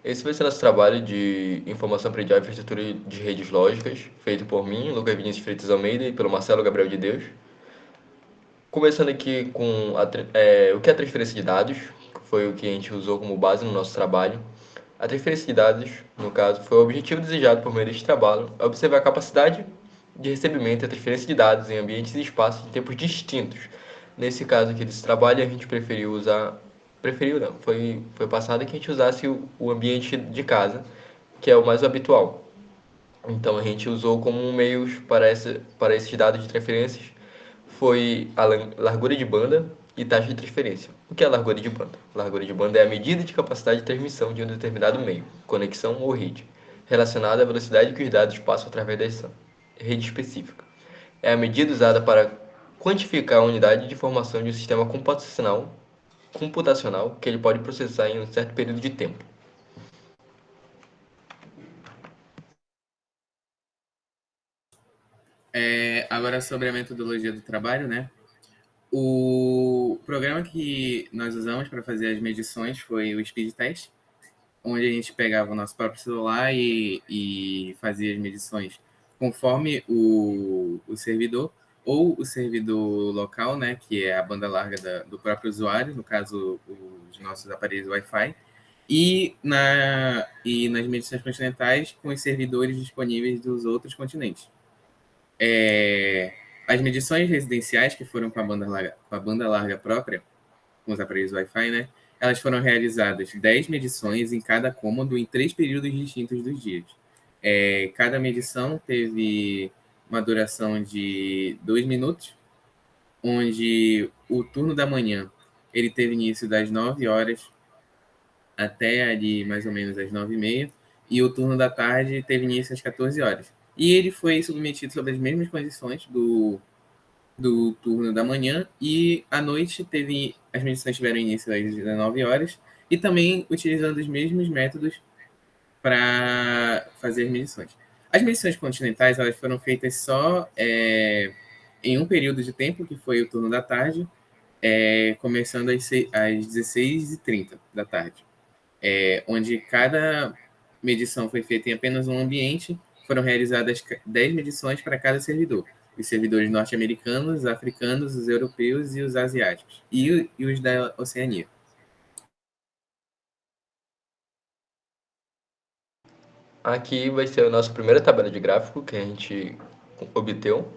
Esse vai ser nosso trabalho de informação predial e infraestrutura de redes lógicas, feito por mim, Lucas Vinícius Freitas Almeida, e pelo Marcelo Gabriel de Deus. Começando aqui com o que é a transferência de dados, que foi o que a gente usou como base no nosso trabalho. A transferência de dados, no caso, foi o objetivo desejado por meio deste trabalho, observar a capacidade de recebimento e a transferência de dados em ambientes e espaços de tempos distintos. Nesse caso aqui desse trabalho, a gente preferiu usar... Preferiu não, foi passado que a gente usasse o ambiente de casa, que é o mais habitual. Então a gente usou como meios para esses dados de transferências foi a largura de banda e taxa de transferência. O que é a largura de banda? Largura de banda é a medida de capacidade de transmissão de um determinado meio, conexão ou rede, relacionada à velocidade que os dados passam através dessa rede específica. É a medida usada para quantificar a unidade de informação de um sistema computacional que ele pode processar em um certo período de tempo. Agora sobre a metodologia do trabalho, né? O programa que nós usamos para fazer as medições foi o Speed Test, onde a gente pegava o nosso próprio celular e fazia as medições conforme o servidor ou o servidor local, né, que é a banda larga do próprio usuário, no caso, os nossos aparelhos Wi-Fi, e nas medições continentais com os servidores disponíveis dos outros continentes. As medições residenciais, que foram com a banda larga própria, com os aparelhos Wi-Fi, né? Elas foram realizadas 10 medições em cada cômodo em 3 períodos distintos dos dias. Cada medição teve uma duração de 2 minutos, onde o turno da manhã ele teve início das 9 horas até ali mais ou menos às 9h30, e o turno da tarde teve início às 14 horas. E ele foi submetido sob as mesmas condições do turno da manhã, e à noite as medições tiveram início às 19 horas, e também utilizando os mesmos métodos para fazer as medições. As medições continentais elas foram feitas só em um período de tempo, que foi o turno da tarde, começando às 16h30 da tarde, onde cada medição foi feita em apenas um ambiente. Foram realizadas 10 medições para cada servidor. Os servidores norte-americanos, africanos, os europeus e os asiáticos. E os da Oceania. Aqui vai ser a nossa primeira tabela de gráfico que a gente obteu.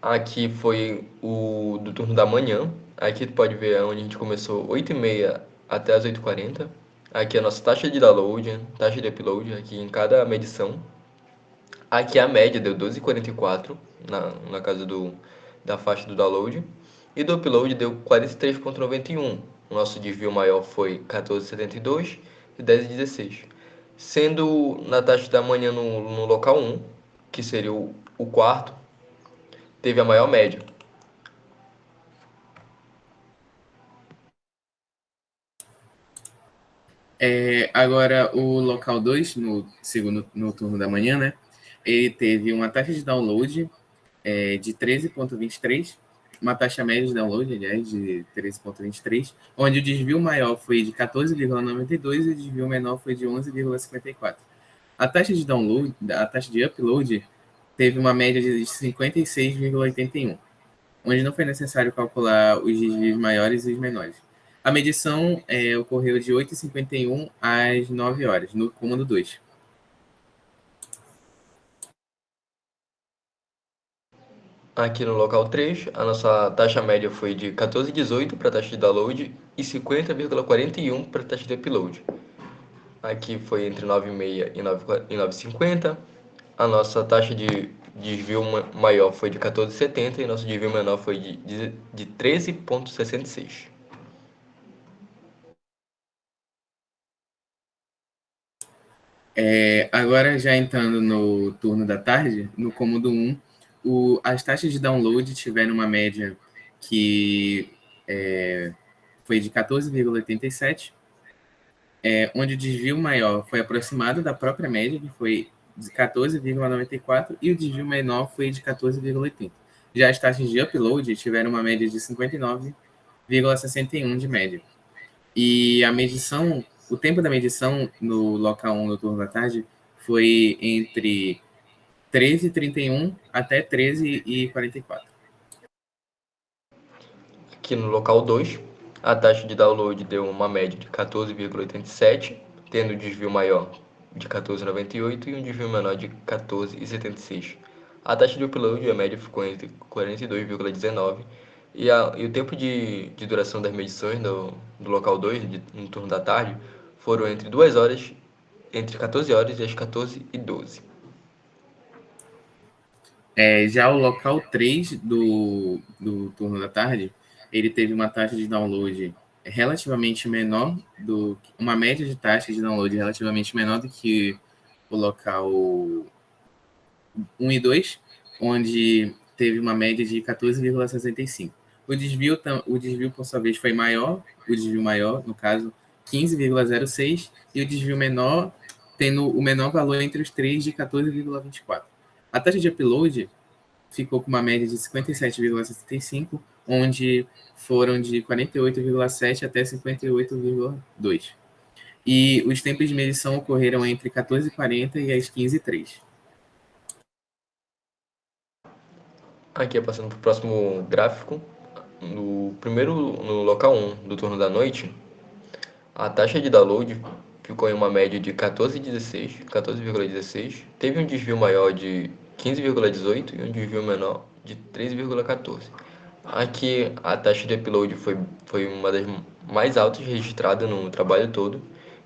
Aqui foi o do turno da manhã. Aqui tu pode ver onde a gente começou 8h30 até as 8h40. Aqui é a nossa taxa de download, taxa de upload, aqui em cada medição. Aqui a média deu 12,44 na casa da faixa do download. E do upload deu 43,91. O nosso desvio maior foi 14,72 e 10,16. Sendo na taxa da manhã no local 1, que seria o quarto, teve a maior média. Agora, o local 2, no turno da manhã, né? Ele teve uma taxa de download de 13,23, uma taxa média de download, aliás, de 13,23, onde o desvio maior foi de 14,92 e o desvio menor foi de 11,54. A taxa de download, a taxa de upload, teve uma média de 56,81, onde não foi necessário calcular os desvios maiores e os menores. A medição ocorreu de 8h51 às 9 horas, no cômodo 2. Aqui no local 3, a nossa taxa média foi de 14,18 para a taxa de download e 50,41 para a taxa de upload. Aqui foi entre 9,6 e 9,50. A nossa taxa de desvio maior foi de 14,70 e nosso desvio menor foi de 13,66. Agora, já entrando no turno da tarde, no cômodo 1, as taxas de download tiveram uma média que foi de 14,87, onde o desvio maior foi aproximado da própria média, que foi de 14,94, e o desvio menor foi de 14,80. Já as taxas de upload tiveram uma média de 59,61 de média. E a medição O tempo da medição no local 1 do turno da tarde foi entre 13h31 até 13h44. Aqui no local 2, a taxa de download deu uma média de 14,87, tendo um desvio maior de 14,98 e um desvio menor de 14,76. A taxa de upload, a média ficou entre 42,19 e o tempo de duração das medições do local 2, no turno da tarde, foram entre 2 horas, entre 14 horas e as 14h12. Já o local 3 do turno da tarde, ele teve uma taxa de download relativamente menor, uma média de taxa de download relativamente menor do que o local 1 e 2, onde teve uma média de 14,65. O desvio, por sua vez, foi maior, o desvio maior, no caso, 15,06, e o desvio menor, tendo o menor valor entre os três, de 14,24. A taxa de upload ficou com uma média de 57,65, onde foram de 48,7 até 58,2. E os tempos de medição ocorreram entre 14h40 e as 15h03. Aqui, passando para o próximo gráfico, no local 1 do turno da noite, a taxa de download ficou em uma média de 14,16, teve um desvio maior de 15,18 e um desvio menor de 13,14. Aqui a taxa de upload foi uma das mais altas registradas no trabalho todo,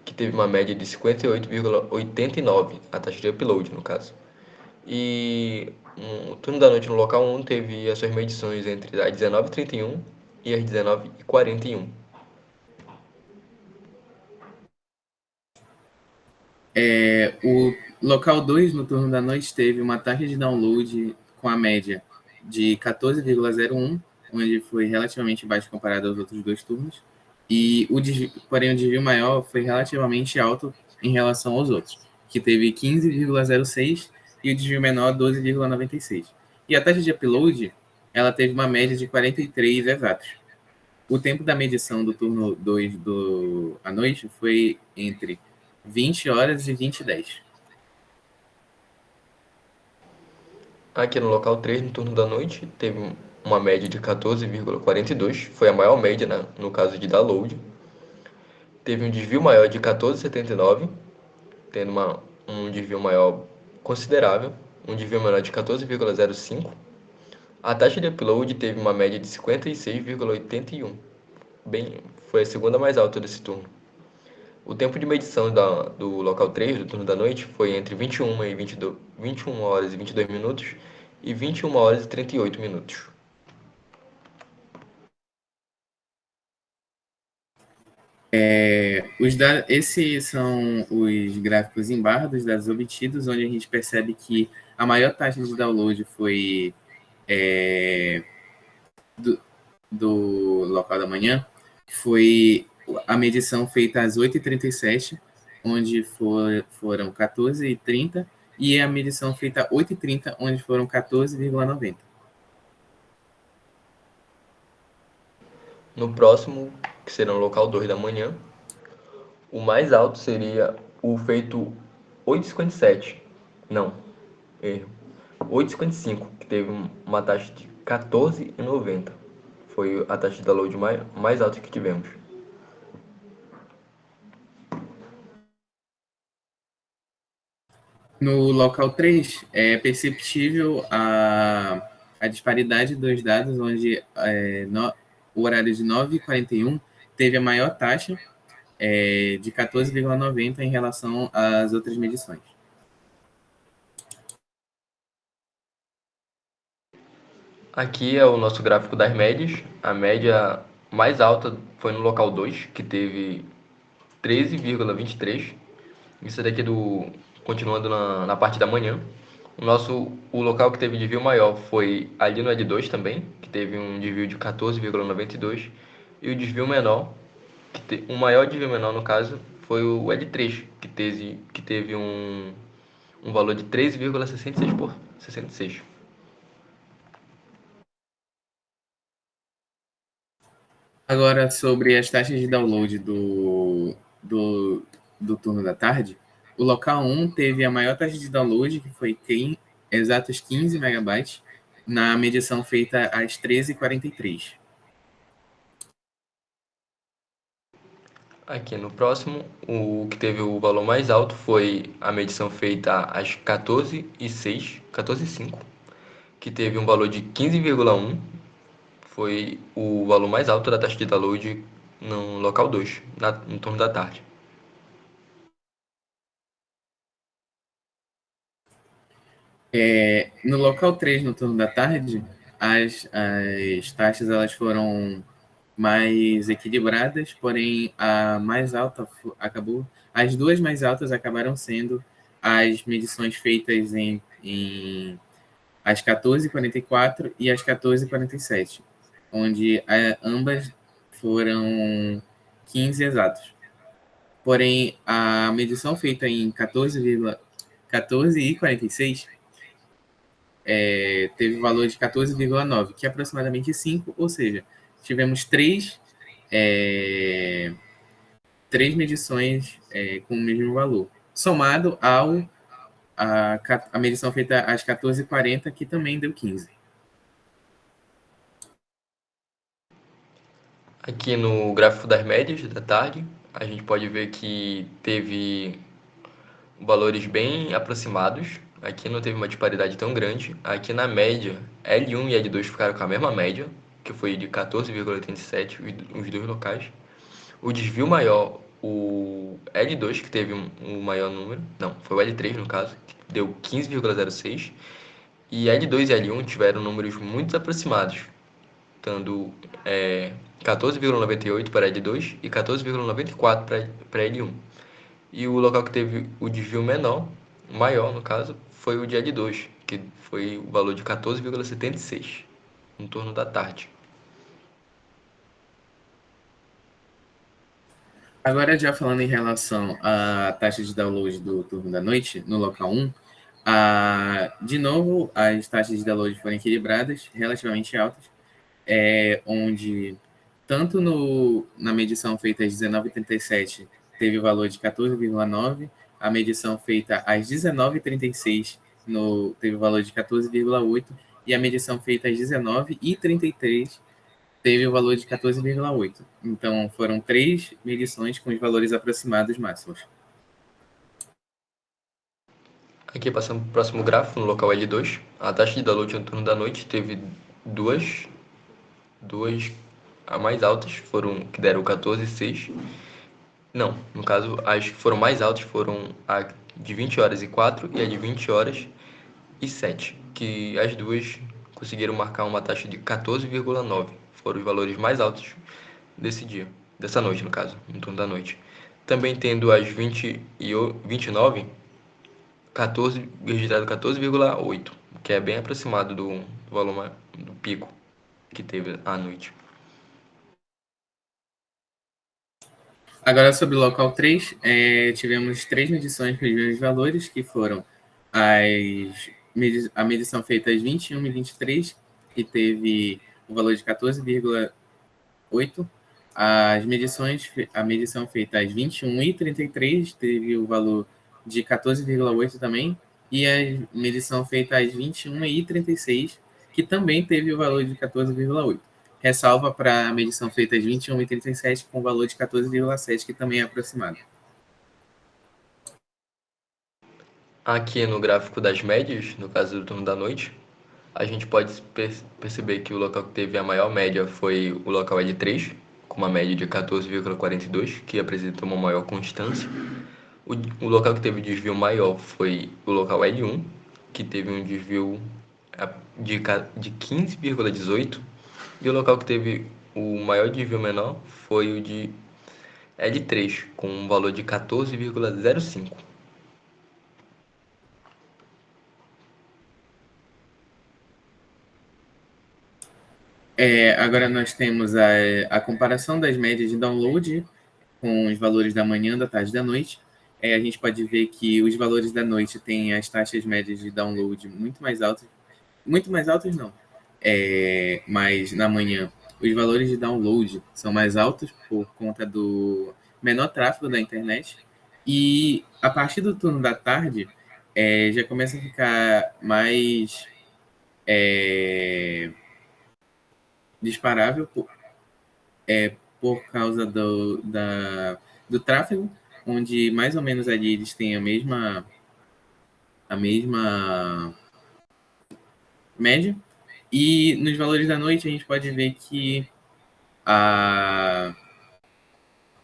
que teve uma média de 58,89, a taxa de upload no caso. E no turno da noite no local 1 teve as suas medições entre as 19h31 e as 19h41. O local 2, no turno da noite, teve uma taxa de download com a média de 14,01, onde foi relativamente baixo comparado aos outros dois turnos. Porém, o desvio maior foi relativamente alto em relação aos outros, que teve 15,06 e o desvio menor 12,96. E a taxa de upload, ela teve uma média de 43 exatos. O tempo da medição do turno 2 à noite foi entre 20 horas e 20h10. Aqui no local 3, no turno da noite, teve uma média de 14,42, foi a maior média, né, no caso de download. Teve um desvio maior de 14,79, tendo um desvio maior considerável, um desvio menor de 14,05. A taxa de upload teve uma média de 56,81, bem, foi a segunda mais alta desse turno. O tempo de medição do local 3, do turno da noite, foi entre 21 horas e 22 minutos e 21 horas e 38 minutos. Esses são os gráficos em barra dos dados obtidos, onde a gente percebe que a maior taxa de download foi do local da manhã, foi a medição feita às 8h37, onde foram 14h30, e a medição feita às 8h30, onde foram 14,90. No próximo, que será no local 2 da manhã, o mais alto seria o feito 8h57. Não, erro. 8h55, que teve uma taxa de 14,90. Foi a taxa de download mais alta que tivemos. No local 3, é perceptível a disparidade dos dados, onde o horário de 9h41 teve a maior taxa, de 14,90 em relação às outras medições. Aqui é o nosso gráfico das médias. A média mais alta foi no local 2, que teve 13,23. Isso daqui continuando na parte da manhã. O local que teve desvio maior foi ali no L2 também, que teve um desvio de 14,92. E o desvio menor, o maior desvio menor no caso, foi o L3, que teve um valor de 13,66 por 66. Agora, sobre as taxas de download do turno da tarde, o local 1 teve a maior taxa de download, que foi exatos 15 megabytes, na medição feita às 13h43. Aqui no próximo, o que teve o valor mais alto foi a medição feita às 14h06, 14h05, que teve um valor de 15,1. Foi o valor mais alto da taxa de download no local 2, no turno da tarde. No local 3, no turno da tarde, as taxas elas foram mais equilibradas, porém a mais alta acabou. As duas mais altas acabaram sendo as medições feitas em às 14h44 e às 14h47, onde ambas foram 15 exatos. Porém, a medição feita em 14h46 teve valor de 14,9, que é aproximadamente 5, ou seja, tivemos três medições com o mesmo valor, somado a medição feita às 14h40, que também deu 15. Aqui no gráfico das médias da tarde, a gente pode ver que teve valores bem aproximados. Aqui não teve uma disparidade tão grande. Aqui na média, L1 e L2 ficaram com a mesma média, que foi de 14,87 os dois locais. O desvio maior, o L2, que teve um maior número, não, foi o L3 no caso, que deu 15,06. E L2 e L1 tiveram números muito aproximados, dando 14,98 para L2 e 14,94 para L1. E o local que teve o desvio maior no caso, foi o de L2, que foi o valor de 14,76 no turno da tarde. Agora, já falando em relação à taxa de download do turno da noite, no local 1, de novo, as taxas de download foram equilibradas, relativamente altas, onde tanto na medição feita às 19h37 teve o valor de 14,9, a medição feita às 19h36 teve o valor de 14,8 e a medição feita às 19h33 teve o valor de 14,8. Então, foram 3 medições com os valores aproximados máximos. Aqui passando para o próximo gráfico, no local L2, a taxa de download no turno da noite teve duas a mais altas, que deram 14,6. Não, no caso, as que foram mais altas foram a de 20h04 e a de 20h07, que as duas conseguiram marcar uma taxa de 14,9. Foram os valores mais altos desse dia, dessa noite, no caso, no turno da noite. Também tendo as 20 e 29, registrado 14,8, que é bem aproximado do valor do pico que teve à noite. Agora, sobre o local 3, tivemos 3 medições com os mesmos valores, que foram a medição feita às 21h23, que teve o valor de 14,8. A medição feita às 21h33 teve o valor de 14,8 também. E a medição feita às 21h36, que também teve o valor de 14,8. Ressalva para a medição feita às 21h37 com o valor de 14,7, que também é aproximado. Aqui no gráfico das médias, no caso do turno da noite, a gente pode perceber que o local que teve a maior média foi o local L3, com uma média de 14,42, que apresenta uma maior constância. O local que teve desvio maior foi o local L1, que teve um desvio de 15,18, e o local que teve o maior desvio menor foi o de L3, com um valor de 14,05. Agora nós temos a comparação das médias de download com os valores da manhã, da tarde e da noite. A gente pode ver que os valores da noite têm as taxas médias de download muito mais altas. Muito mais altas, não. Mas na manhã, os valores de download são mais altos por conta menor tráfego da internet. E a partir do turno da tarde, já começa a ficar mais disparável por causa do tráfego, onde mais ou menos ali eles têm a mesma média. E nos valores da noite a gente pode ver que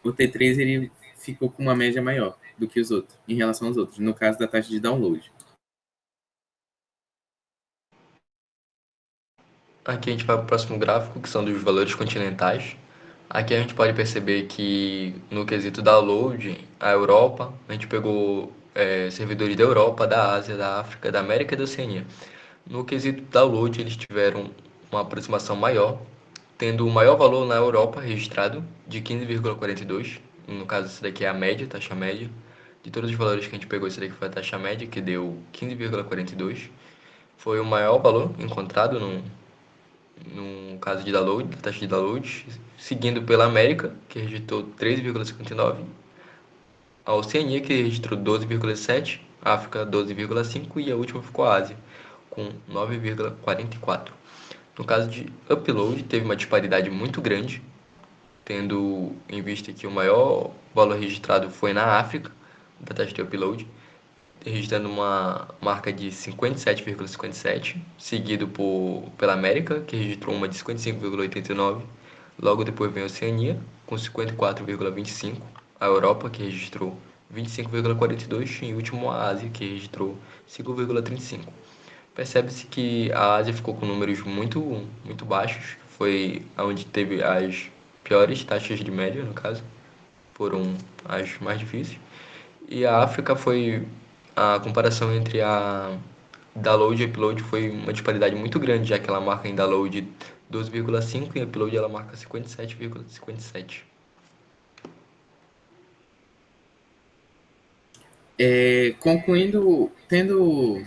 o T3 ele ficou com uma média maior do que os outros, em relação aos outros, no caso da taxa de download. Aqui a gente vai para o próximo gráfico, que são dos valores continentais. Aqui a gente pode perceber que no quesito download, a Europa, a gente pegou servidores da Europa, da Ásia, da África, da América e da Oceania. No quesito download, eles tiveram uma aproximação maior, tendo o maior valor na Europa registrado, de 15,42. No caso, esse daqui é a média, taxa média. De todos os valores que a gente pegou, esse daqui foi a taxa média, que deu 15,42. Foi o maior valor encontrado no caso de download, da taxa de download, seguindo pela América, que registrou 13,59, a Oceania, que registrou 12,7, a África 12,5 e a última ficou a Ásia, com 9,44. No caso de upload, teve uma disparidade muito grande, tendo em vista que o maior valor registrado foi na África, da taxa de upload, registrando uma marca de 57,57, seguido pela América, que registrou uma de 55,89. Logo depois vem a Oceania, com 54,25. A Europa, que registrou 25,42. E em último a Ásia, que registrou 5,35. Percebe-se que a Ásia ficou com números muito, muito baixos. Foi onde teve as piores taxas de média, no caso. Foram as mais difíceis. E a África foi a comparação entre a download e upload foi uma disparidade muito grande, já que ela marca em download 12,5 e em upload ela marca 57,57. Concluindo, tendo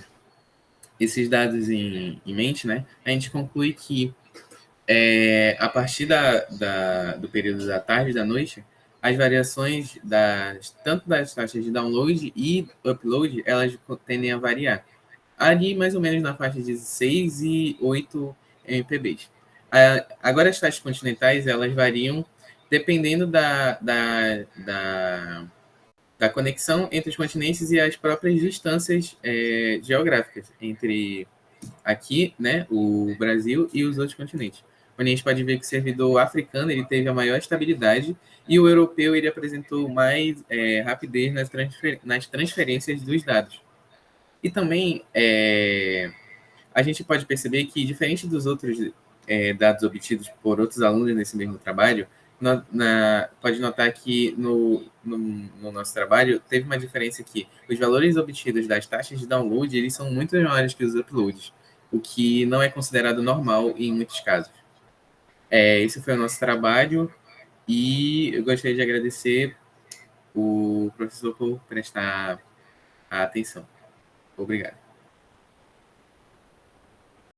esses dados em mente, né, a gente conclui que a partir do período da tarde e da noite, as variações tanto das taxas de download e upload, elas tendem a variar. Ali, mais ou menos na faixa de 6 e 8 MPBs. Agora, as taxas continentais, elas variam dependendo da conexão entre os continentes e as próprias distâncias geográficas entre aqui, né, o Brasil e os outros continentes. Onde a gente pode ver que o servidor africano ele teve a maior estabilidade e o europeu ele apresentou mais rapidez nas transferências dos dados. E também a gente pode perceber que, diferente dos outros dados obtidos por outros alunos nesse mesmo trabalho, pode notar que no nosso trabalho teve uma diferença que os valores obtidos das taxas de download eles são muito maiores que os uploads, o que não é considerado normal em muitos casos. Esse foi o nosso trabalho e eu gostaria de agradecer o professor por prestar a atenção. Obrigado.